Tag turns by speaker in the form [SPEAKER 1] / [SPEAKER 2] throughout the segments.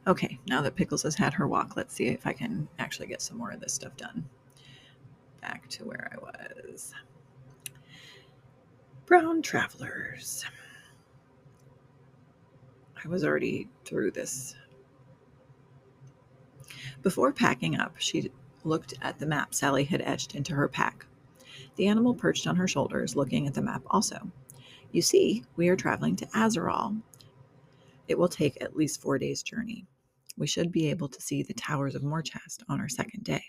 [SPEAKER 1] Okay, now that Pickles has had her walk, let's see if I can actually get some more of this stuff done. Back to where I was. Brown travelers. I was already through this. Before packing up, she looked at the map Sally had etched into her pack. The animal perched on her shoulders, looking at the map also. You see, we are traveling to Azerol. It will take at least 4 days' journey. We should be able to see the towers of Morchast on our second day.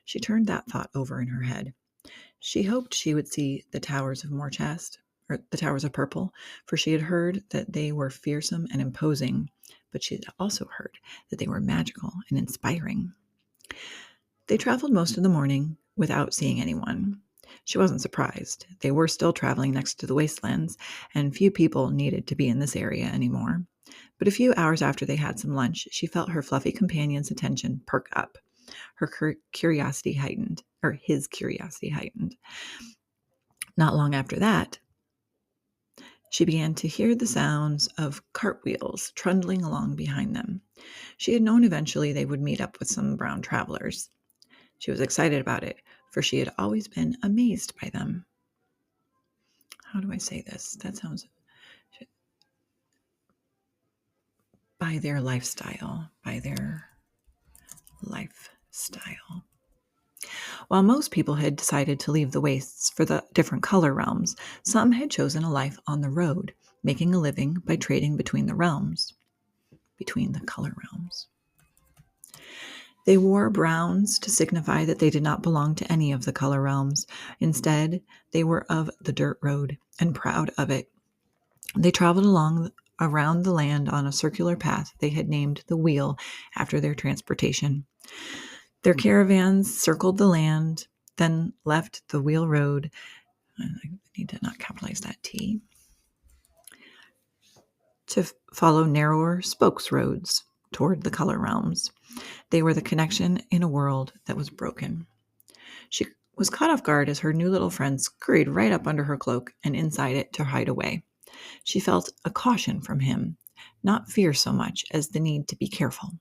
[SPEAKER 1] She turned that thought over in her head. She hoped she would see the towers of Morchast, or the towers of Purple, for she had heard that they were fearsome and imposing, but she had also heard that they were magical and inspiring. They traveled most of the morning without seeing anyone. She wasn't surprised. They were still traveling next to the wastelands, and few people needed to be in this area anymore. But a few hours after they had some lunch, she felt her fluffy companion's attention perk up. Her curiosity heightened, or his curiosity heightened. Not long after that, she began to hear the sounds of cartwheels trundling along behind them. She had known eventually they would meet up with some brown travelers. She was excited about it, for she had always been amazed by them. How do I say this? That sounds... By their lifestyle. By their lifestyle. While most people had decided to leave the wastes for the different color realms, some had chosen a life on the road, making a living by trading between the realms. Between the color realms. They wore browns to signify that they did not belong to any of the color realms. Instead, they were of the dirt road and proud of it. They traveled around the land on a circular path they had named the Wheel after their transportation. Their caravans circled the land, then left the Wheel Road. I need to not capitalize that T. To follow narrower spokes roads toward the color realms. They were the connection in a world that was broken. She was caught off guard as her new little friend scurried right up under her cloak and inside it to hide away. She felt a caution from him, not fear so much as the need to be careful.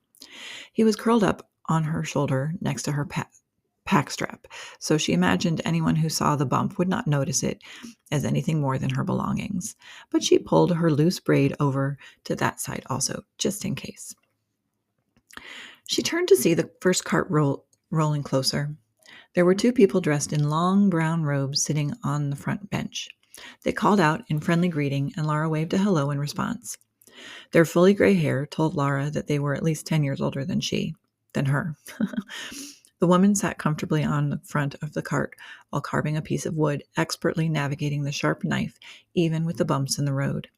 [SPEAKER 1] He was curled up on her shoulder next to her pack strap, so she imagined anyone who saw the bump would not notice it as anything more than her belongings. But she pulled her loose braid over to that side also, just in case. She turned to see the first cart rolling closer. There were two people dressed in long brown robes sitting on the front bench. They called out in friendly greeting, and Laura waved a hello in response. Their fully gray hair told Laura that they were at least 10 years older than her. The woman sat comfortably on the front of the cart while carving a piece of wood, expertly navigating the sharp knife, even with the bumps in the road.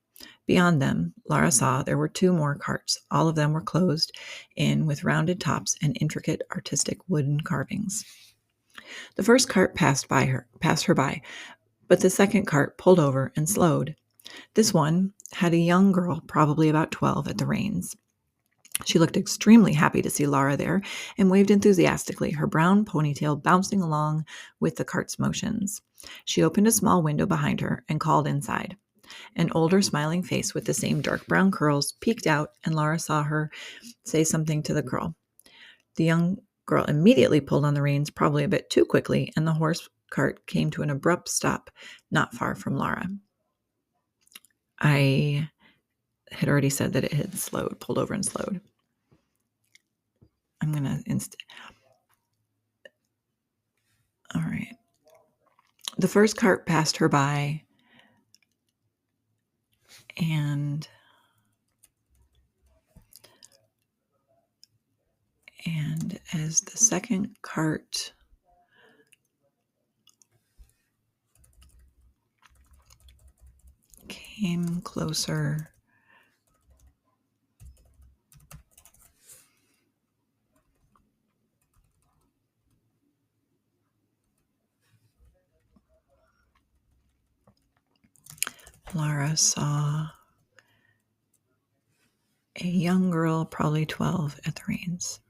[SPEAKER 1] Beyond them, Laura saw there were two more carts. All of them were closed in with rounded tops and intricate artistic wooden carvings. The first cart passed her by, but the second cart pulled over and slowed. This one had a young girl, probably about 12, at the reins. She looked extremely happy to see Laura there and waved enthusiastically, her brown ponytail bouncing along with the cart's motions. She opened a small window behind her and called inside. An older, smiling face with the same dark brown curls peeked out, and Laura saw her say something to the girl. The young girl immediately pulled on the reins, probably a bit too quickly, and the horse cart came to an abrupt stop not far from Laura. I had already said that it had pulled over and slowed. I'm going to all right. The first cart passed her by, and as the second cart came closer, Laura saw a young girl, probably 12, at the reins.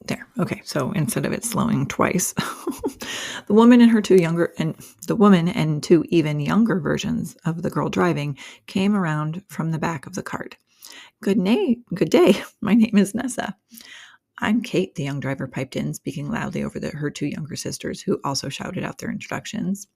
[SPEAKER 1] There. Okay, so instead of it slowing twice, the woman and two even younger versions of the girl driving came around from the back of the cart. Good day. My name is Nessa. I'm Kate, the young driver piped in, speaking loudly over her two younger sisters, who also shouted out their introductions.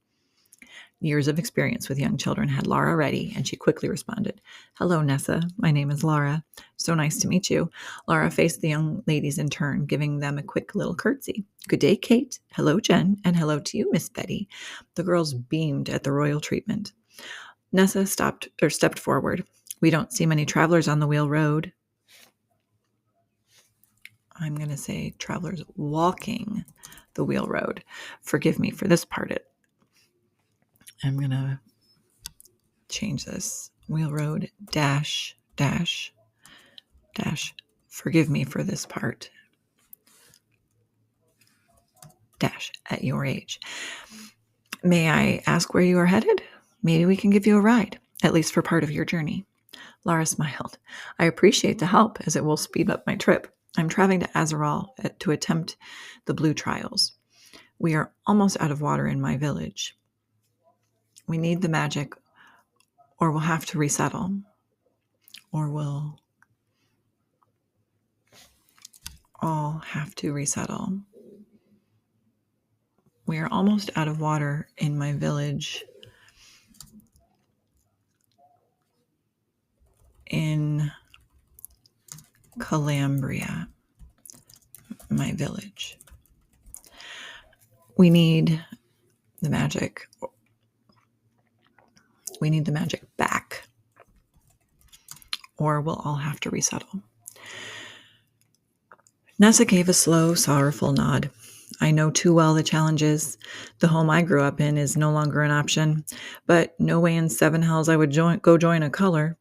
[SPEAKER 1] Years of experience with young children had Laura ready, and she quickly responded, Hello, Nessa. My name is Laura. So nice to meet you. Laura faced the young ladies in turn, giving them a quick little curtsy. Good day, Kate. Hello, Jen. And hello to you, Miss Betty. The girls beamed at the royal treatment. Nessa stepped forward. We don't see many travelers on the wheel road. I'm going to say travelers walking the wheel road. Forgive me for this part. I'm going to change this. Wheel road dash. Forgive me for this part. Dash at your age. May I ask where you are headed? Maybe we can give you a ride, at least for part of your journey. Laura smiled. I appreciate the help, as it will speed up my trip. I'm traveling to Azeral to attempt the blue trials. We are almost out of water in my village. We need the magic, or we'll have to resettle. Or we'll all have to resettle. We are almost out of water in my village. In Calambria, my village. We need the magic. We need the magic back, or we'll all have to resettle. Nessa gave a slow, sorrowful nod. I know too well the challenges. The home I grew up in is no longer an option, but no way in seven hells I would go join a color.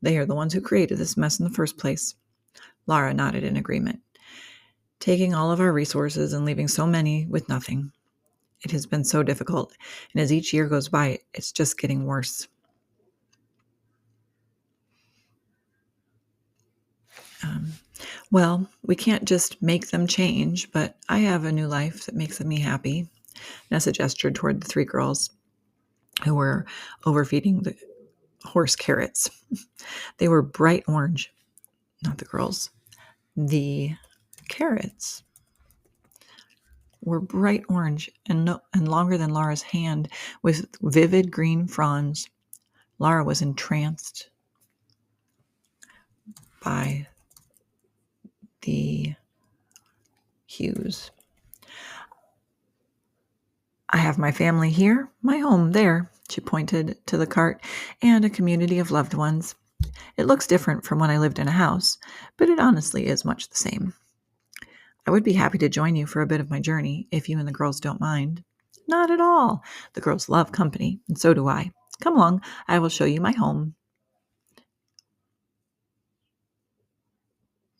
[SPEAKER 1] They are the ones who created this mess in the first place. Lara nodded in agreement. Taking all of our resources and leaving so many with nothing. It has been so difficult, and as each year goes by, it's just getting worse. Well, we can't just make them change, but I have a new life that makes me happy. Nessa gestured toward the three girls who were overfeeding the horse carrots. They were bright orange, not the girls. The carrots were bright orange and longer than Laura's hand, with vivid green fronds. Laura was entranced by the hues. I have my family here, my home there, she pointed to the cart, and a community of loved ones. It looks different from when I lived in a house, but it honestly is much the same. I would be happy to join you for a bit of my journey, if you and the girls don't mind. Not at all. The girls love company, and so do I. Come along, I will show you my home.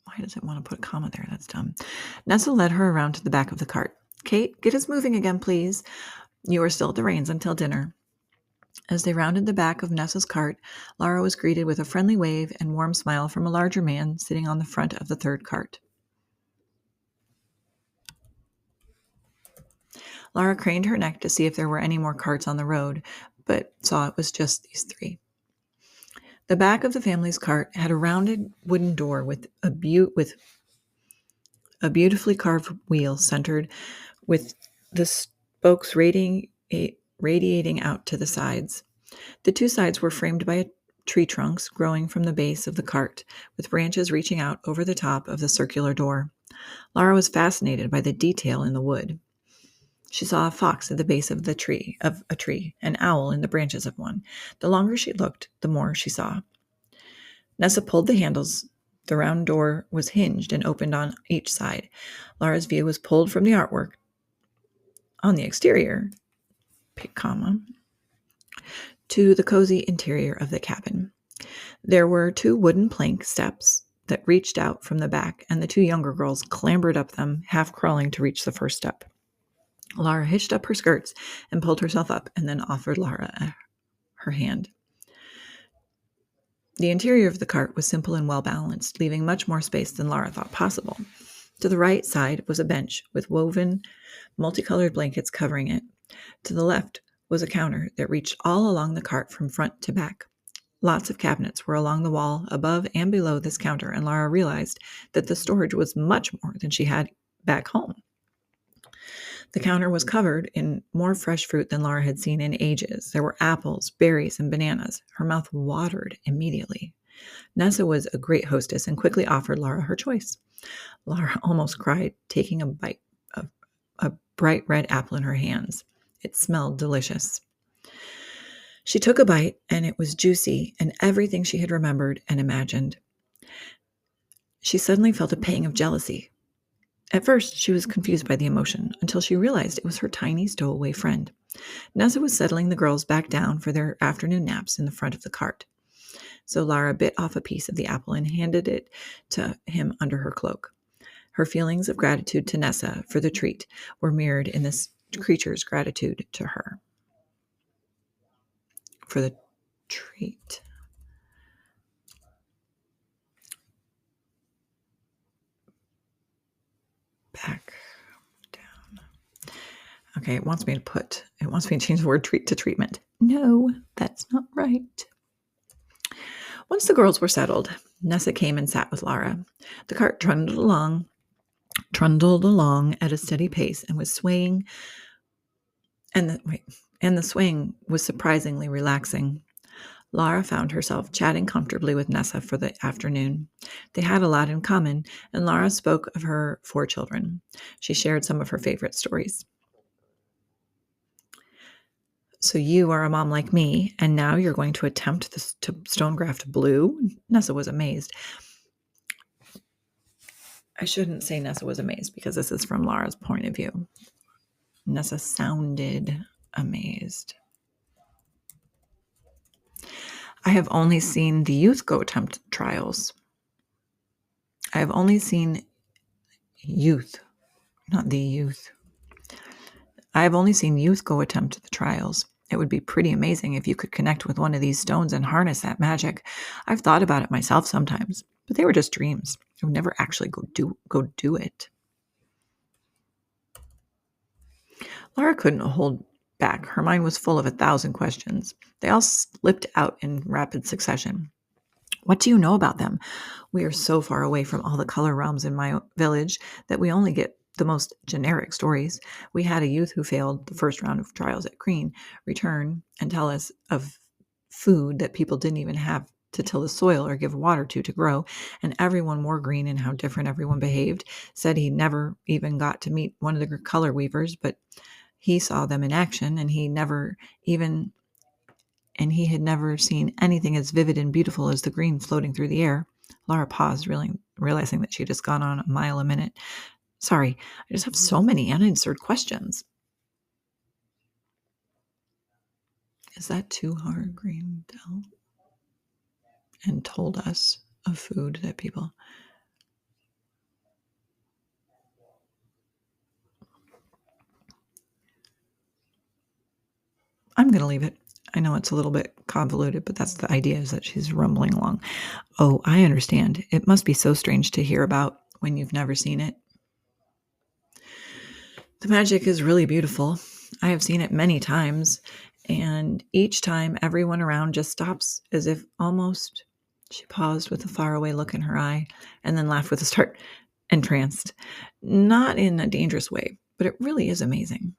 [SPEAKER 1] Why does it want to put a comma there? That's dumb. Nessa led her around to the back of the cart. Kate, get us moving again, please. You are still at the reins until dinner. As they rounded the back of Nessa's cart, Lara was greeted with a friendly wave and warm smile from a larger man sitting on the front of the third cart. Lara craned her neck to see if there were any more carts on the road, but saw it was just these three. The back of the family's cart had a rounded wooden door with a beautifully carved wheel centered, with the spokes radiating out to the sides. The two sides were framed by tree trunks growing from the base of the cart, with branches reaching out over the top of the circular door. Lara was fascinated by the detail in the wood. She saw a fox at the base of a tree, an owl in the branches of one. The longer she looked, the more she saw. Nessa pulled the handles. The round door was hinged and opened on each side. Lara's view was pulled from the artwork on the exterior, to the cozy interior of the cabin. There were two wooden plank steps that reached out from the back, and the two younger girls clambered up them, half crawling to reach the first step. Lara hitched up her skirts and pulled herself up, and then offered Lara her hand. The interior of the cart was simple and well-balanced, leaving much more space than Lara thought possible. To the right side was a bench with woven, multicolored blankets covering it. To the left was a counter that reached all along the cart from front to back. Lots of cabinets were along the wall above and below this counter, and Laura realized that the storage was much more than she had back home. The counter was covered in more fresh fruit than Laura had seen in ages. There were apples, berries, and bananas. Her mouth watered immediately. Nessa was a great hostess and quickly offered Laura her choice. Laura almost cried, taking a bite of a bright red apple in her hands. It smelled delicious. She took a bite, and it was juicy and everything she had remembered and imagined. She suddenly felt a pang of jealousy. At first, she was confused by the emotion until she realized it was her tiny stowaway friend. Nessa was settling the girls back down for their afternoon naps in the front of the cart. So Lara bit off a piece of the apple and handed it to him under her cloak. Her feelings of gratitude to Nessa for the treat were mirrored in this creature's gratitude to her for the treat. Back down. Okay, it wants me to change the word treat to treatment. No, that's not right. Once the girls were settled, Nessa came and sat with Lara. The cart trundled along at a steady pace and was swaying, and the swaying was surprisingly relaxing. Lara found herself chatting comfortably with Nessa for the afternoon. They had a lot in common, and Lara spoke of her 4 children. She shared some of her favorite stories. So you are a mom like me, and now you're going to attempt to stonegraft blue? Nessa was amazed. I shouldn't say Nessa was amazed because this is from Lara's point of view. Nessa sounded amazed. I have only seen the youth go attempt trials. I have only seen youth, not the youth. I have only seen youth go attempt the trials. It would be pretty amazing if you could connect with one of these stones and harness that magic. I've thought about it myself sometimes, but they were just dreams. I would never actually go do it. Lara couldn't hold back. Her mind was full of 1,000 questions. They all slipped out in rapid succession. What do you know about them? We are so far away from all the color realms in my village that we only get the most generic stories. We had a youth who failed the first round of trials at Green return and tell us of food that people didn't even have to till the soil or give water to grow, and everyone wore green and how different everyone behaved. Said he never even got to meet one of the color weavers, but he saw them in action, and he had never seen anything as vivid and beautiful as the green floating through the air. Lara paused, realizing that she had just gone on a mile a minute. Sorry, I just have so many unanswered questions. Is that too hard, Green Dell? And told us of food that people... I'm going to leave it. I know it's a little bit convoluted, but that's the idea, is that she's rumbling along. Oh, I understand. It must be so strange to hear about when you've never seen it. The magic is really beautiful. I have seen it many times, and each time everyone around just stops as if almost... She paused with a faraway look in her eye and then laughed with a start, entranced. Not in a dangerous way, but it really is amazing.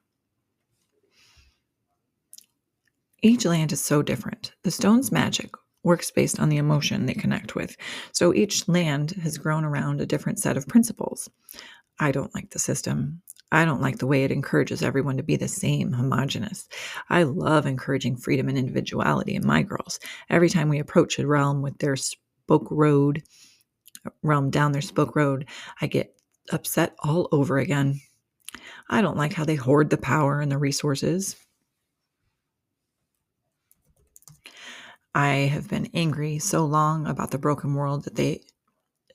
[SPEAKER 1] Each land is so different. The stone's magic works based on the emotion they connect with. So each land has grown around a different set of principles. I don't like the system. I don't like the way it encourages everyone to be the same, homogenous. I love encouraging freedom and individuality in my girls. Every time we approach a realm with their realm down their spoke road, I get upset all over again. I don't like how they hoard the power and the resources. I have been angry so long about the broken world that they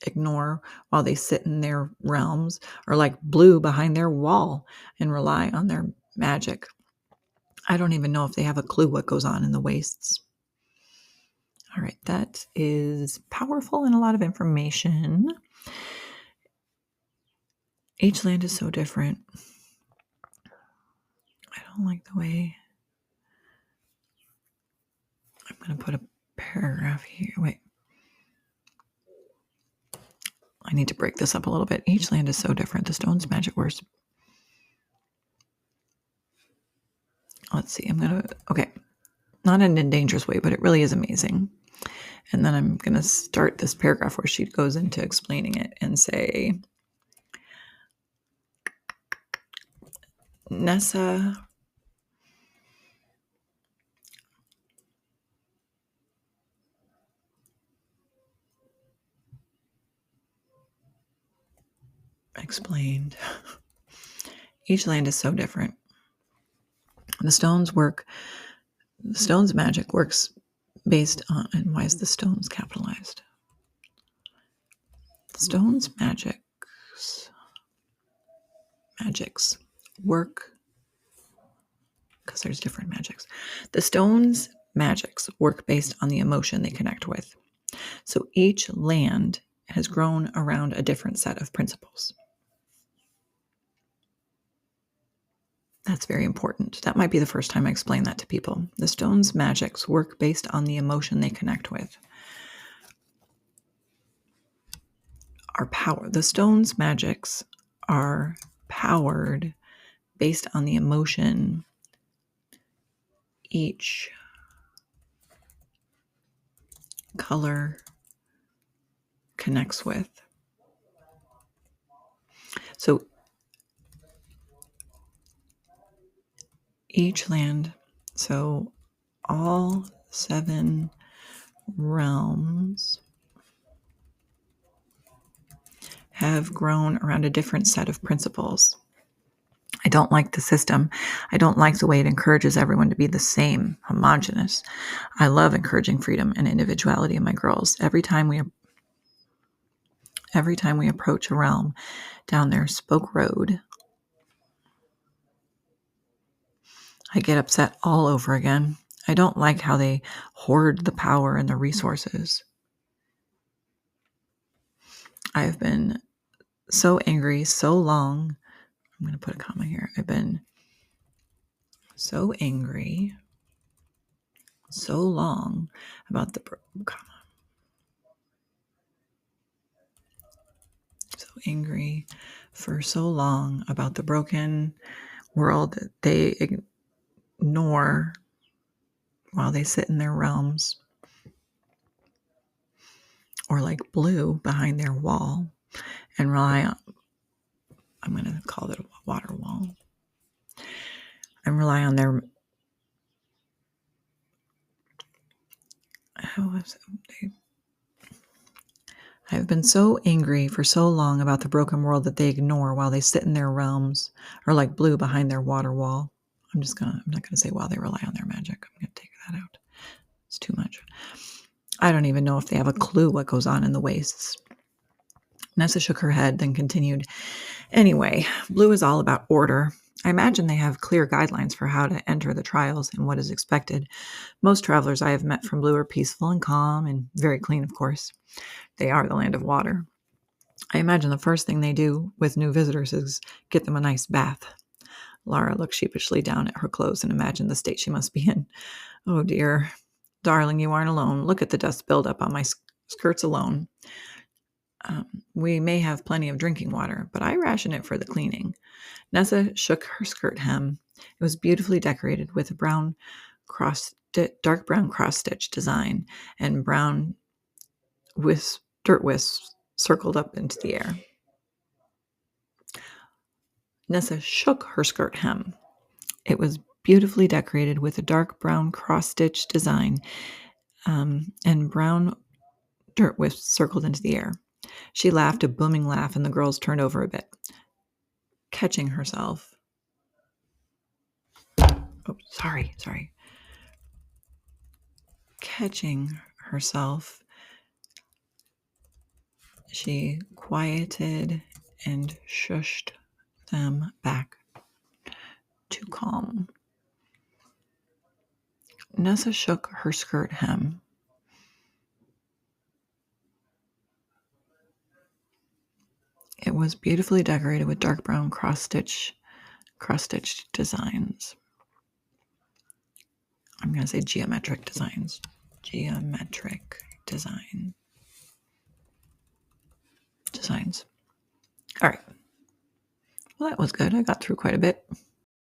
[SPEAKER 1] ignore while they sit in their realms, or like blue behind their wall and rely on their magic. I don't even know if they have a clue what goes on in the wastes. All right, that is powerful and a lot of information. Each land is so different. I don't like the way I'm going to put a paragraph here. Wait. I need to break this up a little bit. Each land is so different. The stone's magic works. Let's see. Okay. Not in a dangerous way, but it really is amazing. And then I'm going to start this paragraph where she goes into explaining it and say, Nessa explained, each land is so different. The stone's magic works based on, and why is the stones capitalized? The stone's magics work, because there's different magics. The stone's magics work based on the emotion they connect with. So each land has grown around a different set of principles. That's very important. That might be the first time I explain that to people. The stone's magics work based on the emotion they connect with. The stone's magics are powered based on the emotion each color connects with. So each land, so all 7 realms have grown around a different set of principles. I don't like the system. I don't like the way it encourages everyone to be the same, homogenous. I love encouraging freedom and individuality in my girls. Every time we approach a realm down their spoke road, I get upset all over again. I don't like how they hoard the power and the resources. I have been so angry so long. I'm going to put a comma here. I've been so angry so long about the comma. So angry for so long about the broken world that they ignore while they sit in their realms, or like blue behind their wall and rely on, I'm going to call it a water wall, and rely on their, I've been so angry for so long about the broken world that they ignore while they sit in their realms, or like blue behind their water wall. I'm not going to say while they rely on their magic. I'm going to take that out. It's too much. I don't even know if they have a clue what goes on in the wastes. Nessa shook her head, then continued, anyway, blue is all about order. I imagine they have clear guidelines for how to enter the trials and what is expected. Most travelers I have met from blue are peaceful and calm and very clean, of course. They are the land of water. I imagine the first thing they do with new visitors is get them a nice bath. Lara looked sheepishly down at her clothes and imagined the state she must be in. Oh dear. Darling, you aren't alone. Look at the dust buildup on my skirts alone. We may have plenty of drinking water, but I ration it for the cleaning. Nessa shook her skirt hem. It was beautifully decorated with a dark brown cross-stitch design and brown dirt wisps circled up into the air. Nessa shook her skirt hem. It was beautifully decorated with a dark brown cross-stitch design and brown dirt wisps circled into the air. She laughed a booming laugh, and the girls turned over a bit. Catching herself. Oh, sorry. Catching herself, she quieted and shushed them back to calm. Nessa shook her skirt hem. It was beautifully decorated with dark brown cross-stitched designs. I'm going to say geometric designs. Geometric designs. All right. Well, that was good. I got through quite a bit.